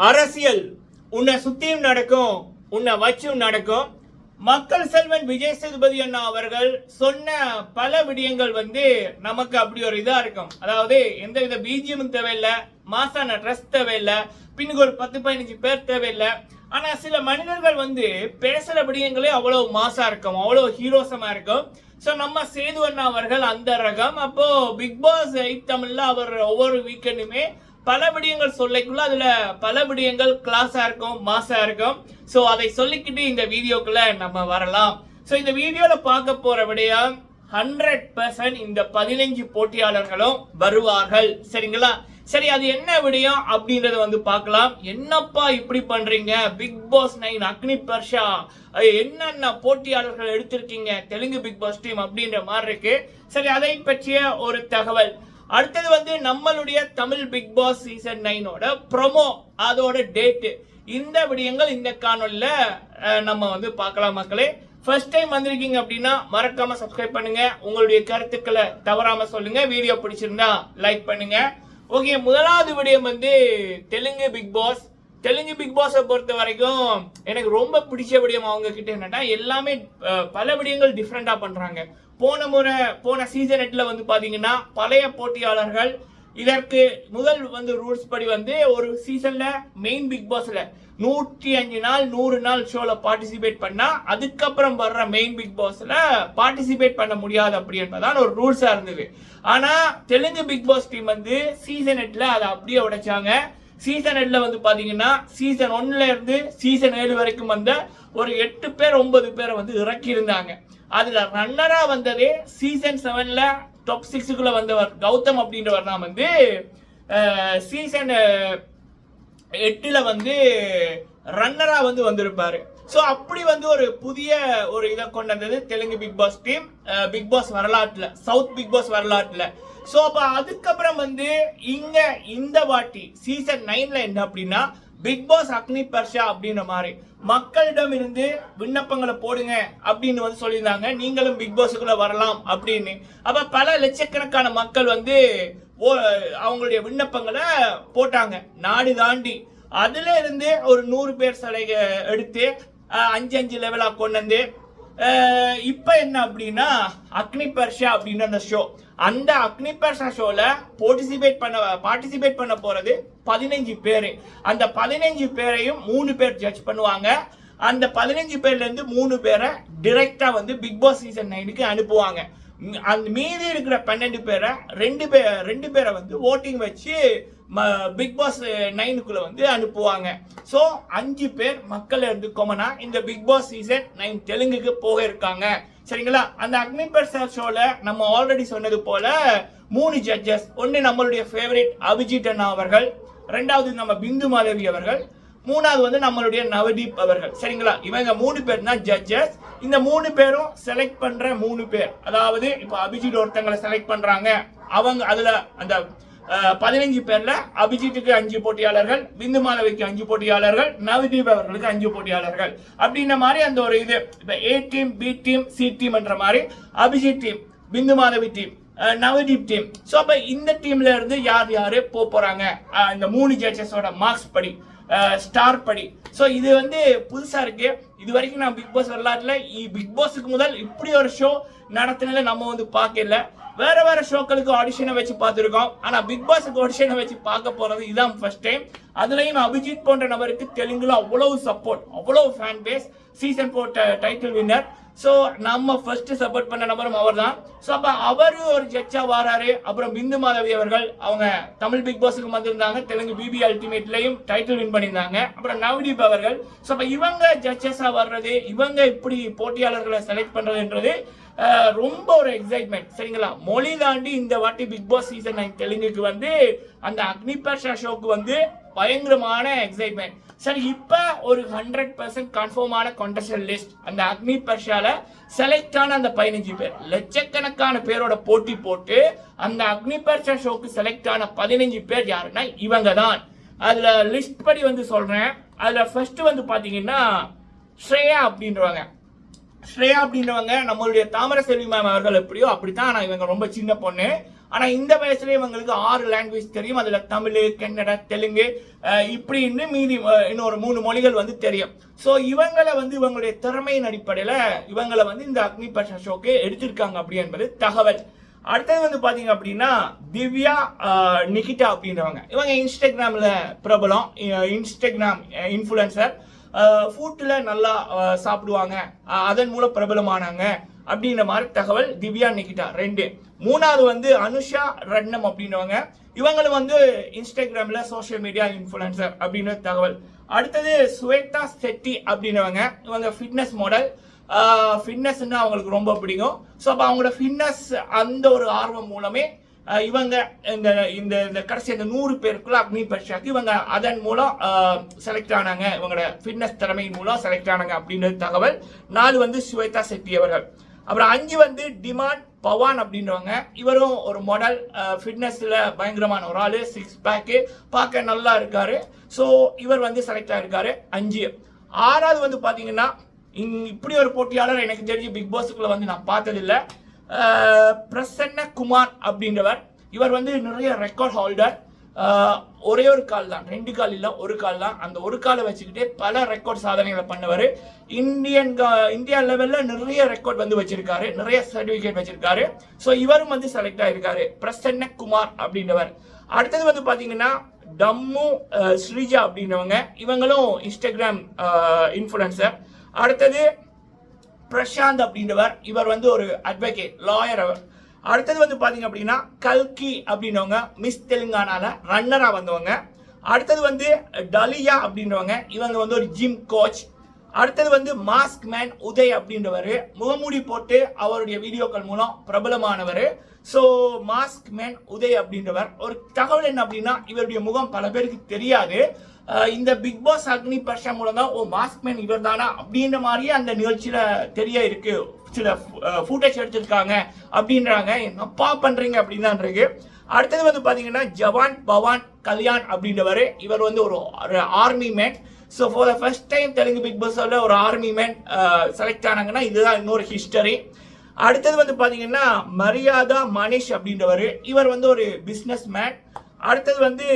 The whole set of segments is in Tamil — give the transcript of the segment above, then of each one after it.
அரசியல் உன்னை சுத்தியும் நடக்கும், உன்னை வச்சும் நடக்கும். மக்கள் செல்வன் விஜய் சேதுபதி அண்ணா அவர்கள் சொன்ன பல விடயங்கள் நமக்கு அப்படி ஒரு இதா இருக்கும். அதாவது எந்தவித பிஜிஎம் தேவையில்லை, மாசான ட்ரெஸ் தேவையில்லை, பின்னுக்கு ஒரு 10-15 பேர் தேவையில்லை. ஆனா சில மனிதர்கள் பேசுற விடயங்களே அவ்வளவு மாசா இருக்கும், அவ்வளவு ஹீரோசமா இருக்கும். ஸோ நம்ம சேது அண்ணா அவர்கள் அந்த ரகம். அப்போ பிக் பாஸ் 8 தமிழ்ல அவர் ஒவ்வொரு வீக்கெண்டுமே பல விடயங்கள் சொல்லிக்குள்ள அதுல பல விடயங்கள் கிளாஸா இருக்கும், மாசா இருக்கும். ஸோ அதை சொல்லிக்கிட்டு இந்த வீடியோக்குள்ள நம்ம வரலாம். ஸோ இந்த வீடியோல பார்க்க போற விடயம் 100% இந்த 15 போட்டியாளர்களும் வருவார்கள். சரிங்களா? சரி, அது என்ன விடயம் அப்படின்றத பார்க்கலாம். என்னப்பா இப்படி பண்றீங்க, பிக் பாஸ் 9 அக்னி பர்ஷா என்னென்ன போட்டியாளர்கள் எடுத்திருக்கீங்க தெலுங்கு பிக் பாஸ் டீம் அப்படின்ற மாதிரி இருக்கு. சரி, அதை பற்றிய ஒரு தகவல். அடுத்தது நம்மளுடைய Tamil Bigg Boss season 9 promo, அதோட டேட், இந்த விடயங்கள் இந்த காணொலியில நம்ம பார்க்கலாம். மக்களே, ஃபர்ஸ்ட் டைம் வந்திருக்கீங்க அப்படின்னா மறக்காம சப்ஸ்கிரைப் பண்ணுங்க, உங்களுடைய கருத்துக்களை தவறாம சொல்லுங்க, வீடியோ பிடிச்சிருந்தா லைக் பண்ணுங்க. ஓகே, முதலாவது விடயம் Telugu big Boss. Telugu Bigg பாஸை பொறுத்த வரைக்கும் எனக்கு ரொம்ப பிடிச்ச விடயம் அவங்க கிட்ட என்னன்னா, எல்லாமே பல விடயங்கள் டிஃப்ரெண்டா பண்றாங்க. போன சீசன் 8ல பாத்தீங்கன்னா பழைய போட்டியாளர்கள் இதற்கு முதல் ரூல்ஸ் படி ஒரு சீசன்ல மெயின் பிக் பாஸ்ல 105 நாள் 100 நாள் ஷோல பார்ட்டிசிபேட் பண்ணா அதுக்கப்புறம் வர்ற மெயின் பிக் பாஸ்ல பார்ட்டிசிபேட் பண்ண முடியாது அப்படி என்பதான் ஒரு ரூல்ஸா இருந்தது. ஆனா Telugu big pass team season 8ல அதை அப்படியே உடைச்சாங்க. சீசன் 8ல பாத்தீங்கன்னா சீசன் 1ல இருந்து சீசன் 7 வரைக்கும் ஒரு 8 பேர் 9 பேரை இறக்கி இருந்தாங்க. அதுல ரன்னரா வந்ததே சீசன் 7ல டாப் 6க்குள்ள வந்தவர் கௌதம் அப்படின்றவர் தான் சீசன் 8ல ரன்னரா வந்திருப்பாரு. ஸோ அப்படி ஒரு புதிய ஒரு இதை கொண்டு வந்தது Telugu big pass team Bigg Boss வரலாற்றுல, சவுத் பிக் பாஸ் வரலாற்றுல. ஸோ அப்ப அதுக்கப்புறம் இங்க இந்த வாட்டி சீசன் 9ல என்ன அப்படின்னா பிக் பாஸ் அக்னி பர்ஷா அப்படின்ற மாதிரி மக்களிடம் இருந்து விண்ணப்பங்களை போடுங்க அப்படின்னு சொல்லியிருந்தாங்க. நீங்களும் பிக் பாஸுக்குள்ள வரலாம் அப்படின்னு. அப்ப பல லட்சக்கணக்கான மக்கள் அவங்களுடைய விண்ணப்பங்களை போட்டாங்க நாடு தாண்டி. அதுல இருந்து ஒரு 100 பேர் சிலைக எடுத்து 5 லெவலா கொண்டு வந்து இப்ப என்ன அப்படின்னா அக்னி பர்ஷா அப்படின்ற அந்த ஷோ, அந்த அக்னி பர்ஷா ஷோல பார்ட்டிசிபேட் பண்ண போறது 15 பேரு. அந்த 15 பேரையும் 3 பேர் ஜட்ஜ் பண்ணுவாங்க. அந்த 15 பேர்ல இருந்து 3 பேரை டைரக்டா பிக் பாஸ் சீசன் 9க்கு அனுப்புவாங்க. அந்த மீதி இருக்கிற 12 பேரை 2 பேரை ஓட்டிங் வச்சு பிக் பாஸ் 9க்குள்ள அனுப்புவாங்க. ஸோ 5 பேர் மக்கள் இருந்து கொமனா இந்த பிக் பாஸ் சீசன் 9 தெலுங்குக்கு போக இருக்காங்க. சரிங்களா? அந்த அக்னி பர்ஷா ஷோல நம்ம ஆல்ரெடி சொன்னது போல 3 ஜட்ஜஸ். ஒன்னு நம்மளுடைய ஃபேவரட் அபிஜித் அண்ணா அவர்கள், 2வது நம்ம பிந்து மாதவி அவர்கள், 3வது நம்மளுடைய நவதீப் அவர்கள். சரிங்களா? இவங்க 3 பேர் தான் ஜட்ஜஸ். இந்த 3 பேரும் செலக்ட் பண்ற 3 பேர், அதாவது இப்ப அபிஜித் ஒருத்தங்களை செலக்ட் பண்றாங்க, அவங்க அதுல அந்த 15 பேர்ல அபிஜித்துக்கு 5 போட்டியாளர்கள், பிந்து மாதவிக்கு 5 போட்டியாளர்கள், நவதீப் அவர்களுக்கு 5 போட்டியாளர்கள் அப்படின்ற மாதிரி அந்த ஒரு இது. இப்ப A team, B team, C team என்ற மாதிரி Abhijeet team, Bindu Madhavi team, Navdeep team. So அப்ப இந்த டீம்ல இருந்து யார் யாரு போறாங்க இந்த 3 ஜட்ஜஸோட மார்க்ஸ் படி, ஸ்டார் படி. ஸோ இது புதுசா இருக்கு. இது வரைக்கும் நான் பிக் பாஸ் வரலாற்றுல பிக் பாஸுக்கு முதல் இப்படி ஒரு ஷோ நடத்தினத நம்ம பார்க்கல. வேற ஷோக்களுக்கு ஆடிஷனை வச்சு பார்த்துருக்கோம். ஆனா பிக் பாஸுக்கு ஆடிஷனை வச்சு பார்க்க போறது இதான் ஃபர்ஸ்ட் டைம். அதுலயும் அபிஜித் போன்ற நபருக்கு தெலுங்குல அவ்வளவு சப்போர்ட், அவ்வளவு fan base. Season 4 title winner. So நம்ம ஃபர்ஸ்ட் சப்போர்ட் பண்ண நபரும் அவர் தான். ஸோ அப்ப அவரு ஒரு ஜட்ஜா வராரு. அப்புறம் பிந்து மாதவி அவர்கள், அவங்க தமிழ் பிக் பாஸுக்கு வந்திருந்தாங்க, தெலுங்கு பிபி அல்டிமேட்லயும் டைட்டில் வின் பண்ணியிருந்தாங்க. அப்புறம் நவதீப் அவர்கள். ஸோ அப்ப இவங்க ஜட்ஜஸா வர்றது, இவங்க இப்படி போட்டியாளர்களை செலக்ட் பண்றதுன்றது ரொம்ப ஒரு எக்ஸைட்மெண்ட். சரிங்களா? மொழி தாண்டி இந்த வாட்டி பிக் பாஸ் சீசன் 9 தெலுங்குக்கு அந்த அக்னி பர்ஷா ஷோக்கு பயங்கரமான எக்ஸைட்மெண்ட். சரி, இப்ப ஒரு 100% கன்ஃபார்மான கான்டெஸ்டன்ட் லிஸ்ட். அந்த அக்னி பர்ஷால செலக்ட் ஆன அந்த 15 பேர், லட்சக்கணக்கான பேரோட போட்டி போட்டு அந்த அக்னி பர்ஷா ஷோக்கு செலக்ட் ஆன 15 பேர் யாருன்னா இவங்க தான். அதுல லிஸ்ட் படி சொல்றேன். அதுல ஃபர்ஸ்ட் பாத்தீங்கன்னா ஸ்ரேயா அப்படின்றவங்க. ஸ்ரேயா அப்படின்றவங்க நம்மளுடைய தாமரை செல்வி மேம் அவர்கள் எப்படியோ அப்படித்தான். ஆனா இவங்க ரொம்ப சின்ன பொண்ணு. ஆனா இந்த வயசுல இவங்களுக்கு 6 லாங்குவேஜ் தெரியும். அதுல தமிழ், கன்னடா, தெலுங்கு இப்படின்னு மீதி இன்னொரு 3 மொழிகள் வந்து தெரியும். ஸோ இவங்களை வந்து இவங்களுடைய திறமையின் அடிப்படையில இவங்களை வந்து இந்த அக்னி பர்ஷா ஷோக்கு எடுத்திருக்காங்க அப்படி என்பது தகவல். அடுத்தது வந்து பாத்தீங்க அப்படின்னா திவ்யா நிகிதா அப்படின்றவங்க. இவங்க இன்ஸ்டாகிராம்ல பிரபலம், இன்ஸ்டாகிராம் இன்ஃபுளுசர். ஃபுட்ல நல்லா சாப்பிடுவாங்க, அதன் மூலம் பிரபலமானாங்க அப்படின்ற மாதிரி தகவல். திவ்யா நிகிதா 2. மூணாவது வந்து அனுஷா ரட்னம் அப்படின்றவங்க. இவங்களும் வந்து இன்ஸ்டாகிராம்ல சோஷியல் மீடியா இன்ஃபுளுசர் அப்படின்ற தகவல். அடுத்தது ஸ்வேதா செட்டி அப்படின்றவங்க. இவங்க ஃபிட்னஸ் மாடல். ஃபிட்னஸ்ன்னா அவங்களுக்கு ரொம்ப பிடிக்கும். ஸோ அப்போ அவங்களோட ஃபிட்னஸ் அந்த ஒரு ஆர்வம் மூலமே இவங்க இந்த இந்த கடைசி அந்த 100 பேருக்குள்ள அக்னி பரீட்சாக்கு இவங்க அதன் மூலம் செலக்ட் ஆனாங்க. இவங்களோட ஃபிட்னஸ் திறமையின் மூலம் செலக்ட் ஆனாங்க அப்படின்றது தகவல். 4 வந்து ஸ்வேதா செட்டி அவர்கள். அப்புறம் 5 வந்து டிமாண்ட் பவான் அப்படின்றவங்க. இவரும் ஒரு மாடல், ஃபிட்னஸ்ல பயங்கரமான ஒரு ஆளு, 6 பேக்கு, பார்க்க நல்லா இருக்காரு. ஸோ இவர் வந்து செலக்ட் ஆயிருக்காரு. 5. 6வது வந்து பாத்தீங்கன்னா இப்படி ஒரு போட்டியாளர் எனக்கு தெரிஞ்சு பிக் பாஸ்க்குள்ள வந்து நான் பார்த்ததில்லை. பிரசன்ன குமார் அப்படின்றவர். இவர் வந்து நிறைய ரெக்கார்ட் ஹோல்டர். ஒரே ஒரு கால் தான், 2 கால் இல்லை, ஒரு கால் தான். அந்த ஒரு காலை வச்சுக்கிட்டே பல ரெக்கார்ட் சாதனைகளை பண்ணவர். இந்தியா லெவல்ல நிறைய ரெக்கார்ட் வந்து வச்சிருக்காரு, நிறைய சர்டிபிகேட் வச்சிருக்காரு. ஸோ இவரும் வந்து செலக்ட் ஆயிருக்காரு, பிரசன்ன குமார் அப்படின்றவர். அடுத்தது வந்து பாத்தீங்கன்னா டம்மு ஸ்ரீஜா அப்படின்றவங்க. இவங்களும் இன்ஸ்டாகிராம் இன்ஃபுளுசர். அடுத்தது பிரசாந்த் அப்படின்றவர். இவர் வந்து ஒரு அட்வொகேட், லாயர் அவர். அடுத்தது வந்து பாத்தீங்க அப்படின்னா கல்கி அப்படின்றவங்க, மிஸ் தெலுங்கானால ரன்னரா வந்தவங்க. அடுத்தது வந்து டலியா அப்படின்றவங்க. இவங்க வந்து ஒரு ஜிம் கோச். அடுத்தது வந்து மாஸ்க் மேன் உதய் அப்படின்றவர். முகமூடி போட்டு அவருடைய வீடியோக்கள் மூலம் பிரபலமானவர். ஸோ மாஸ்க் மேன் உதய் அப்படின்றவர். ஒரு தகவல் என்ன அப்படின்னா இவருடைய முகம் பல பேருக்கு தெரியாது. இந்த பிக் பாஸ் அக்னி பர்ஷா மூலம் தான் மாஸ்க் மேன் இவர் தானா அப்படின்ற மாதிரியே அந்த நிகழ்ச்சியில தெரிய இருக்கு. சில ஃபுட்டேஜ் எடுத்திருக்காங்க அப்படின்றாங்க. என்னப்பா பண்றீங்க அப்படின்னு தான் இருக்கு. அடுத்தது வந்து பாத்தீங்கன்னா ஜவான் பவான் கல்யாண் அப்படின்றவர். இவர் வந்து ஒரு army man. So for the first time Telugu Bigg பாஸ்ல ஒரு ஆர்மி மேன் செலக்ட் ஆனாங்கன்னா இதுதான் இன்னொரு ஹிஸ்டரி. அடுத்தது வந்து பாத்தீங்கன்னா மரியாதா மனிஷ் அப்படின்றவர். இவர் வந்து ஒரு பிசினஸ் மேன். அடுத்தது வந்து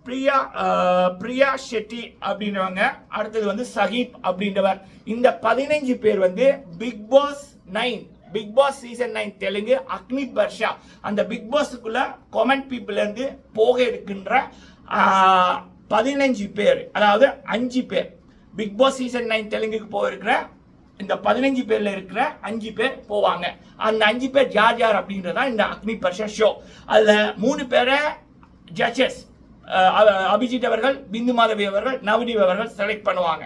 பிரியா ஷெட்டி அப்படின்றவங்க. அடுத்தது வந்து சஹீப் அப்படின்றவர். இந்த 15 பேர் வந்து Bigg Boss 9, Bigg Boss season 9 Telugu Agni Pariksha அந்த பிக் பாஸுக்குள்ள காமெண்ட் பீப்புள் இருந்து போக இருக்கின்ற 15 பேர், அதாவது 5 பேர் பிக் பாஸ் சீசன் 9 தெலுங்குக்கு போயிருக்கிற இந்த 15 பேர்ல இருக்கிற 5 பேர் போவாங்க. அந்த 5 பேர் யார் யார் அப்படின்றதா இந்த அக்னி பர்ஷா ஷோ. அதுல 3 பேரை ஜட்ஜஸ் அபிஜித் அவர்கள், பிந்து மாதவி அவர்கள், நவதீப் அவர்கள் செலக்ட் பண்ணுவாங்க.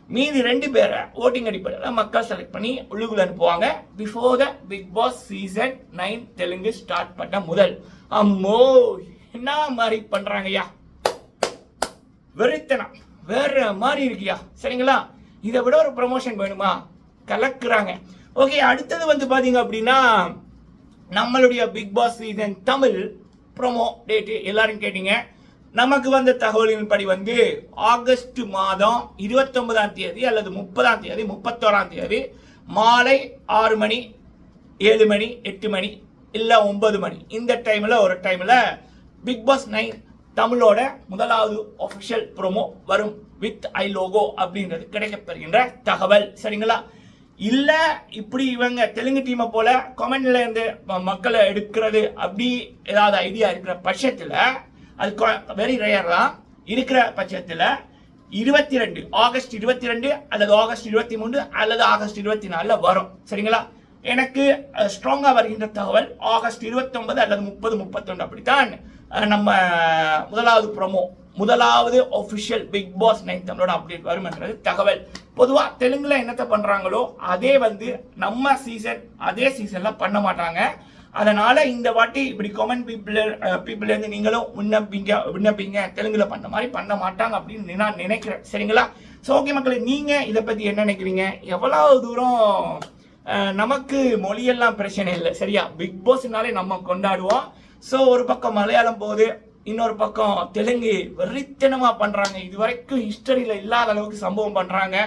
மீதி 2 பேரை ஓட்டிங் அடிப்படையில் மக்கள் செலக்ட் பண்ணி உள்ளுக்குள்ள அனுப்புவாங்க. Before the Bigg Boss season 9 Telugu start பண்ண முதல். அம்மோ என்ன மாதிரி பண்றாங்கய்யா, வெறித்தனம் வேற மாதிரி இருக்கியா. சரிங்களா, இதை விட ஒரு ப்ரமோஷன் வேணுமா, கலக்குறாங்க. ஓகே, அடுத்தது வந்து பாத்தீங்க அப்படின்னா நம்மளுடைய Bigg Boss season Tamil promo date எல்லாரும் கேட்டீங்க. நமக்கு வந்த தகவலின்படி வந்து ஆகஸ்ட் மாதம் 29ஆம் தேதி அல்லது 30ஆம் தேதி 31ஆம் தேதி மாலை 6 மணி, 7 மணி, 8 மணி இல்லை 9 மணி இந்த டைம்ல ஒரு டைம்ல பிக் பாஸ் 9 தமிழோட முதலாவது ஒஃபிஷியல் ப்ரோமோ வரும் வித் ஐ லோகோ அப்படின்றது கிடைக்கப்பெறுகின்ற தகவல். சரிங்களா, இல்ல இப்படி இவங்க தெலுங்கு டீமை போல கமெண்ட்ல இருந்து மக்களை எடுக்கிறது அப்படி ஏதாவது ஐடியா இருக்கிற பட்சத்தில், அது வெரி ரேர் தான், இருக்கிற பட்சத்தில் 22 ஆகஸ்ட் 22 அல்லது ஆகஸ்ட் 23 அல்லது ஆகஸ்ட் 24 வரும். சரிங்களா, எனக்கு ஸ்ட்ராங்கா வருகின்ற தகவல் ஆகஸ்ட் 29 அல்லது 30, 31 அப்படித்தான் நம்ம முதலாவது ப்ரோமோ, முதலாவது ஒஃபிஷியல் பிக் பாஸ் 9 தமிழோட அப்டேட் வரும் என்றது தகவல். பொதுவா தெலுங்குல என்னத்தை பண்றாங்களோ அதே வந்து நம்ம சீசன் அதே சீசன்ல பண்ண மாட்டாங்க. அதனால இந்த வாட்டி இப்படி காமன் பீப்புள் இருந்து நீங்களும் விண்ணப்பிங்க தெலுங்குல பண்ண மாதிரி பண்ண மாட்டாங்க அப்படின்னு நான் நினைக்கிறேன். சரிங்களா, ஸோ ஓகே மக்களே, நீங்க இதை பத்தி என்ன நினைக்கிறீங்க? எவ்வளவு தூரம் நமக்கு மொழியெல்லாம் பிரச்சனை இல்லை. சரியா, பிக் பாஸ்னாலே நம்ம கொண்டாடுவோம். ஸோ ஒரு பக்கம் மலையாளம் போகுது, இன்னொரு பக்கம் தெலுங்கு வெறித்தனமா பண்றாங்க. இது வரைக்கும் ஹிஸ்டரியில இல்லாத அளவுக்கு சம்பவம் பண்றாங்க.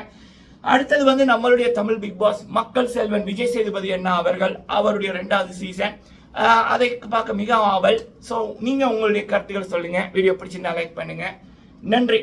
அடுத்தது வந்து நம்மளுடைய தமிழ் பிக் பாஸ் மக்கள் செல்வன் விஜய் சேதுபதி அண்ணா அவர்கள் அவருடைய 2வது சீசன். அதை பார்க்க மிக ஆவல். ஸோ நீங்கள் உங்களுடைய கருத்துக்கள் சொல்லுங்கள். வீடியோ பிடிச்சிருந்தா லைக் பண்ணுங்கள். நன்றி.